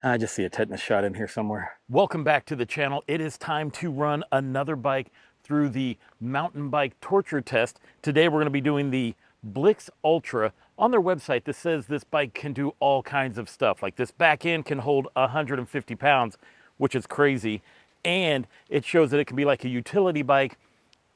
I just see a tetanus shot in here somewhere. Welcome back to the channel. It is time to run another bike through the mountain bike torture test. Today we're going to be doing the Blix Ultra. On their website, this says this bike can do all kinds of stuff. Like this back end can hold 150 pounds, which is crazy. And it shows that it can be like a utility bike.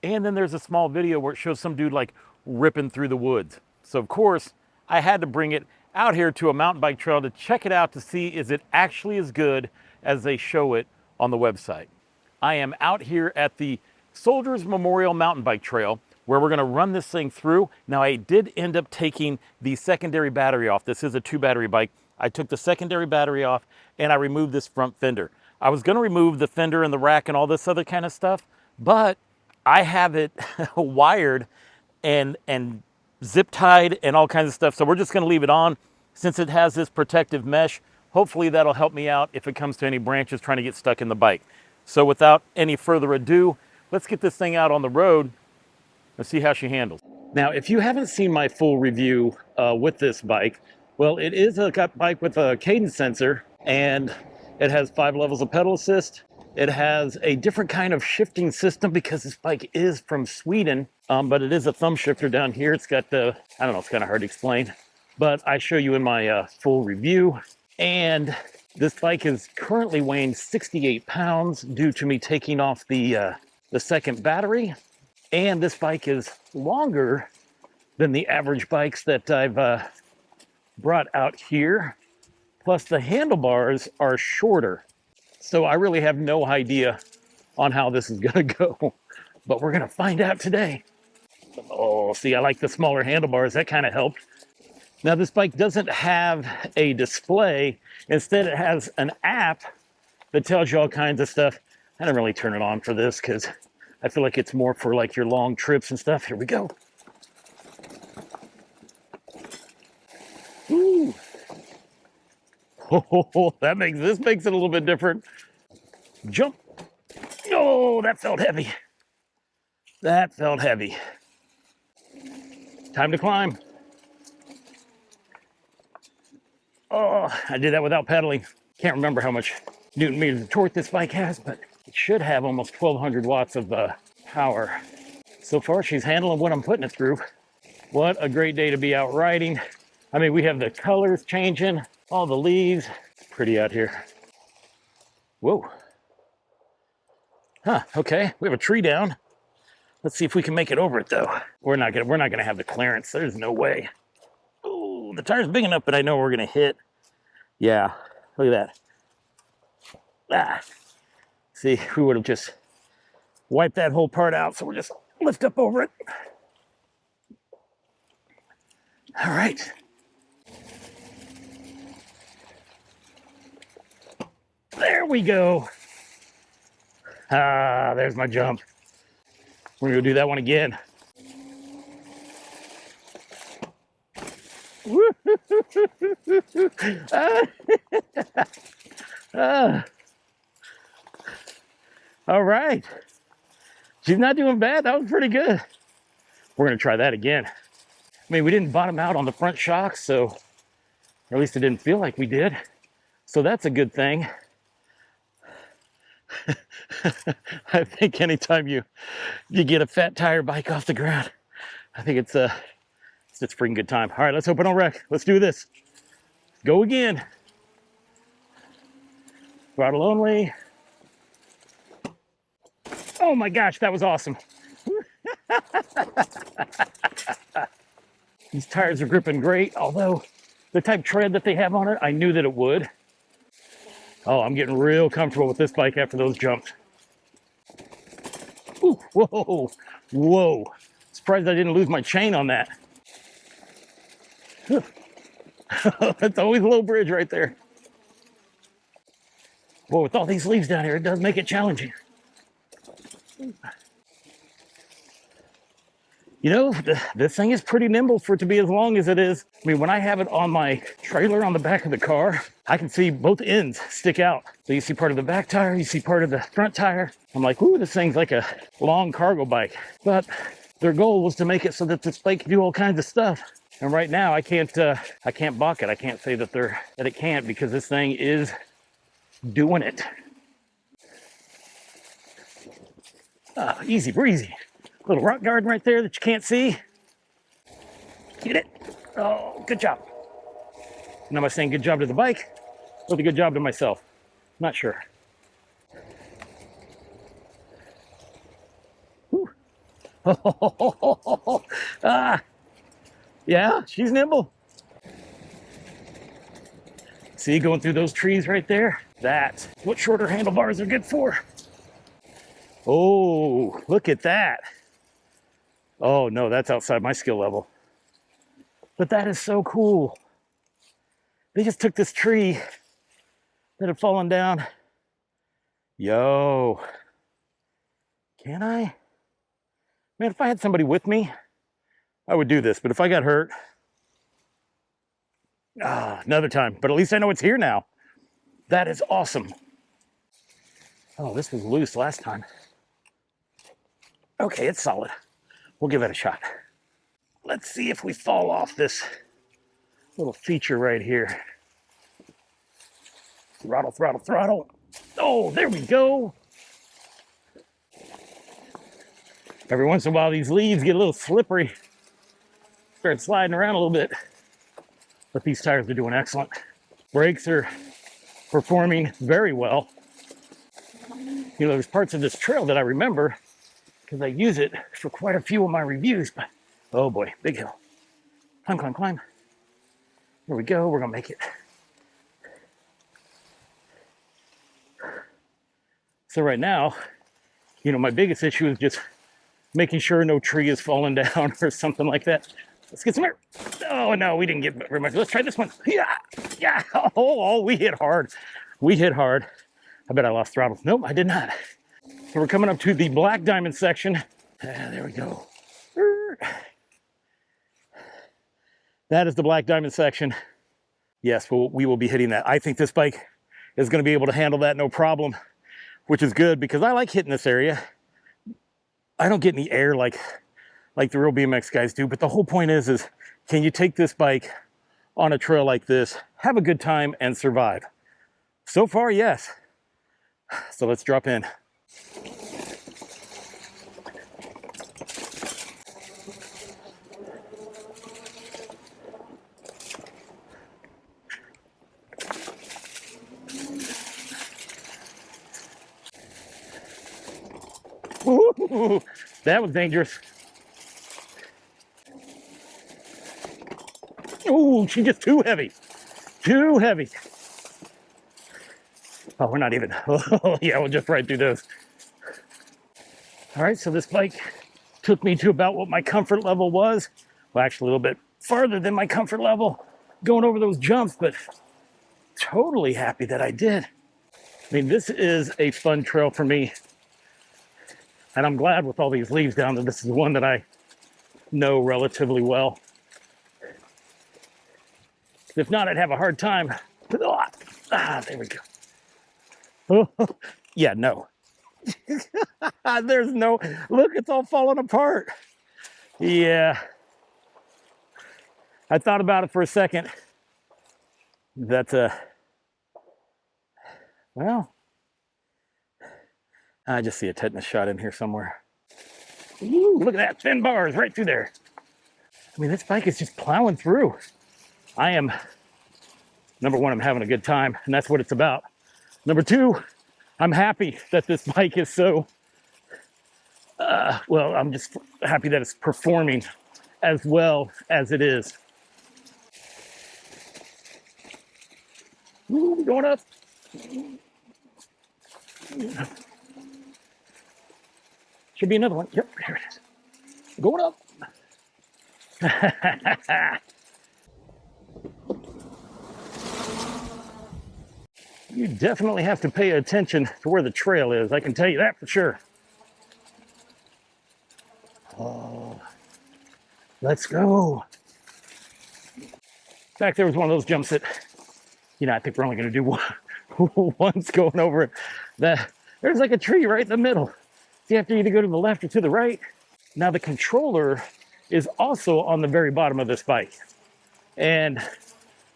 And then there's a small video where it shows some dude like ripping through the woods. So of course, I had to bring it out here to a mountain bike trail to check it out to see is it actually as good as they show it on the website. I am out here at the Soldiers Memorial Mountain Bike Trail where we're gonna run this thing through. Now I did end up taking the secondary battery off. This is a 2-battery bike. I took the secondary battery off and I removed this front fender. I was gonna remove the fender and the rack and all this other kind of stuff, but I have it wired and zip tied and all kinds of stuff. So we're just gonna leave it on since it has this protective mesh. Hopefully that'll help me out if it comes to any branches trying to get stuck in the bike. So without any further ado, let's get this thing out on the road and see how she handles. Now, if you haven't seen my full review with this bike, well, it is a bike with a cadence sensor and it has 5 levels of pedal assist. It has a different kind of shifting system because this bike is from Sweden, but it is a thumb shifter down here. It's got the, I don't know, it's kind of hard to explain, but I show you in my full review. And this bike is currently weighing 68 pounds due to me taking off the second battery. And this bike is longer than the average bikes that I've brought out here. Plus the handlebars are shorter. So I really have no idea on how this is gonna go, but we're gonna find out today. Oh, see, I like the smaller handlebars. That kind of helped. Now this bike doesn't have a display. Instead, it has an app that tells you all kinds of stuff. I didn't really turn it on for this because I feel like it's more for like your long trips and stuff. Here we go. Ooh. Oh, this makes it a little bit different. Jump. Oh, that felt heavy. That felt heavy. Time to climb. Oh, I did that without pedaling. Can't remember how much Newton meters of torque this bike has, but it should have almost 1,200 watts of power. So far, she's handling what I'm putting it through. What a great day to be out riding. I mean, we have the colors changing, all the leaves. It's pretty out here. Whoa. Huh, okay, we have a tree down. Let's see if we can make it over it though. We're not gonna have the clearance. There's no way. Oh, the tire's big enough, but I know we're gonna hit. Yeah, look at that. Ah, see, we would have just wiped that whole part out. So we'll just lift up over it. All right. There we go. Ah, there's my jump. We're gonna go do that one again. All right. She's not doing bad. That was pretty good. We're gonna try that again. I mean, we didn't bottom out on the front shocks, so or at least it didn't feel like we did. So that's a good thing. I think anytime you get a fat tire bike off the ground, I think it's a freaking good time. All right, let's hope I don't wreck. Let's do this. Go again. Throttle only. Oh my gosh, that was awesome. These tires are gripping great, although the type tread that they have on it, I knew that it would. Oh, I'm getting real comfortable with this bike after those jumps. Ooh, whoa, whoa. Surprised I didn't lose my chain on that. That's always a low bridge right there. Well, with all these leaves down here, it does make it challenging. You know, this thing is pretty nimble for it to be as long as it is. I mean, when I have it on my trailer on the back of the car, I can see both ends stick out. So you see part of the back tire, you see part of the front tire. I'm like, ooh, this thing's like a long cargo bike. But their goal was to make it so that this bike can do all kinds of stuff. And right now I can't balk it. I can't say that it can't, because this thing is doing it. Easy breezy. Little rock garden right there that you can't see. Get it? Oh, good job. And am I saying good job to the bike or the good job to myself? Not sure. Yeah, she's nimble. See, going through those trees right there? That's what shorter handlebars are good for. Oh, look at that. Oh no, that's outside my skill level. But that is so cool. They just took this tree that had fallen down. Yo, can I? Man, if I had somebody with me, I would do this. But if I got hurt, another time. But at least I know it's here now. That is awesome. Oh, this was loose last time. Okay, it's solid. We'll give it a shot. Let's see if we fall off this little feature right here. Throttle, throttle, throttle. Oh, there we go. Every once in a while, these leaves get a little slippery. Start sliding around a little bit. But these tires are doing excellent. Brakes are performing very well. You know, there's parts of this trail that I remember because I use it for quite a few of my reviews, but oh boy, big hill. Climb, climb, climb. Here we go, we're gonna make it. So right now, you know, my biggest issue is just making sure no tree is falling down or something like that. Let's get some air. Oh no, we didn't get very much. Let's try this one. Yeah, yeah. Oh, we hit hard. We hit hard. I bet I lost throttle. Nope, I did not. So we're coming up to the black diamond section. There we go. That is the black diamond section. Yes, we will be hitting that. I think this bike is going to be able to handle that no problem, which is good because I like hitting this area. I don't get any air like the real BMX guys do, but the whole point is can you take this bike on a trail like this, have a good time, and survive? So far, yes. So let's drop in. Ooh, that was dangerous. Ooh, she's just too heavy. Too heavy. Oh, we're not even. Oh, yeah, we'll just ride through those. All right, so this bike took me to about what my comfort level was. Well, actually, a little bit farther than my comfort level going over those jumps, but totally happy that I did. I mean, this is a fun trail for me. And I'm glad with all these leaves down that this is one that I know relatively well. If not, I'd have a hard time. There we go. Oh, yeah, no. There's no, look, it's all falling apart. Yeah. I thought about it for a second. Well, I just see a tetanus shot in here somewhere. Ooh, look at that, thin bars right through there. I mean, this bike is just plowing through. Number one, I'm having a good time, and that's what it's about. Number two, I'm happy that this bike is so, well, I'm just happy that it's performing as well as it is. Ooh, going up. Should be another one. Yep, here it is. Going up. You definitely have to pay attention to where the trail is. I can tell you that for sure. Oh, let's go. In fact, there was one of those jumps that, you know, I think we're only going to do one. One's going over that. There's like a tree right in the middle. So you have to either go to the left or to the right. Now the controller is also on the very bottom of this bike. And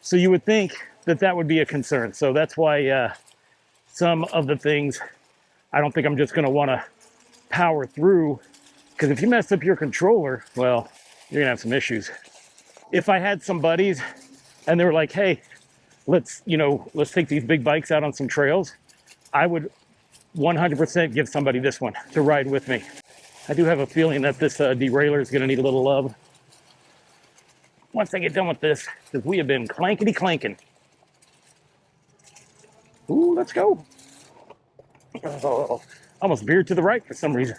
so you would think that that would be a concern. So that's why some of the things I don't think I'm just gonna wanna power through, because if you mess up your controller, well, you're gonna have some issues. If I had some buddies and they were like, hey, let's take these big bikes out on some trails, I would 100% give somebody this one to ride with me. I do have a feeling that this derailleur is gonna need a little love once I get done with this, because we have been clankety clanking. Ooh, let's go. Oh, almost veered to the right for some reason.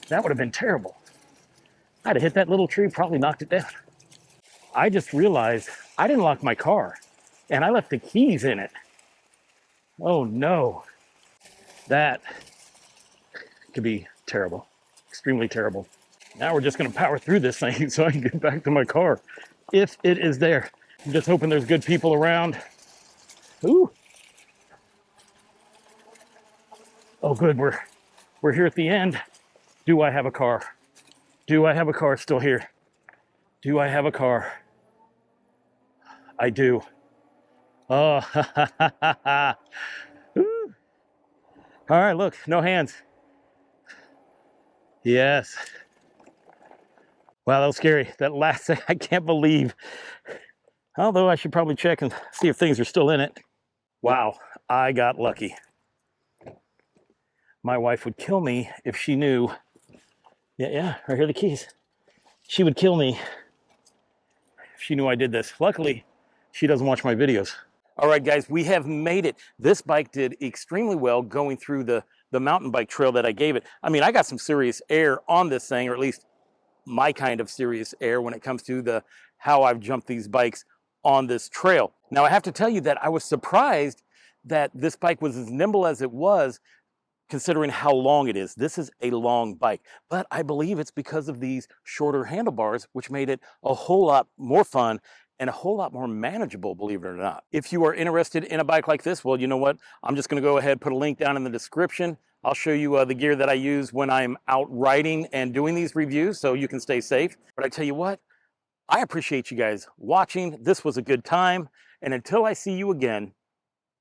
That would have been terrible. I'd have hit that little tree, probably knocked it down. I just realized I didn't lock my car and I left the keys in it. Oh no. That could be terrible, extremely terrible. Now we're just gonna power through this thing so I can get back to my car, if it is there. I'm just hoping there's good people around. Ooh. Oh good, we're here at the end. Do I have a car? Do I have a car still here? Do I have a car? I do. Oh, Ooh. All right, look, no hands. Yes. Wow, that was scary. That last thing, I can't believe. Although I should probably check and see if things are still in it. Wow, I got lucky. My wife would kill me if she knew. Yeah, right here are the keys. She would kill me if she knew I did this. Luckily, she doesn't watch my videos. All right, guys, we have made it. This bike did extremely well going through the mountain bike trail that I gave it. I mean, I got some serious air on this thing, or at least my kind of serious air when it comes to how I've jumped these bikes on this trail. Now, I have to tell you that I was surprised that this bike was as nimble as it was, considering how long it is. This is a long bike, but I believe it's because of these shorter handlebars, which made it a whole lot more fun and a whole lot more manageable, believe it or not. If you are interested in a bike like this, well, you know what? I'm just gonna go ahead and put a link down in the description. I'll show you the gear that I use when I'm out riding and doing these reviews so you can stay safe. But I tell you what, I appreciate you guys watching. This was a good time. And until I see you again,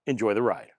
enjoy the ride.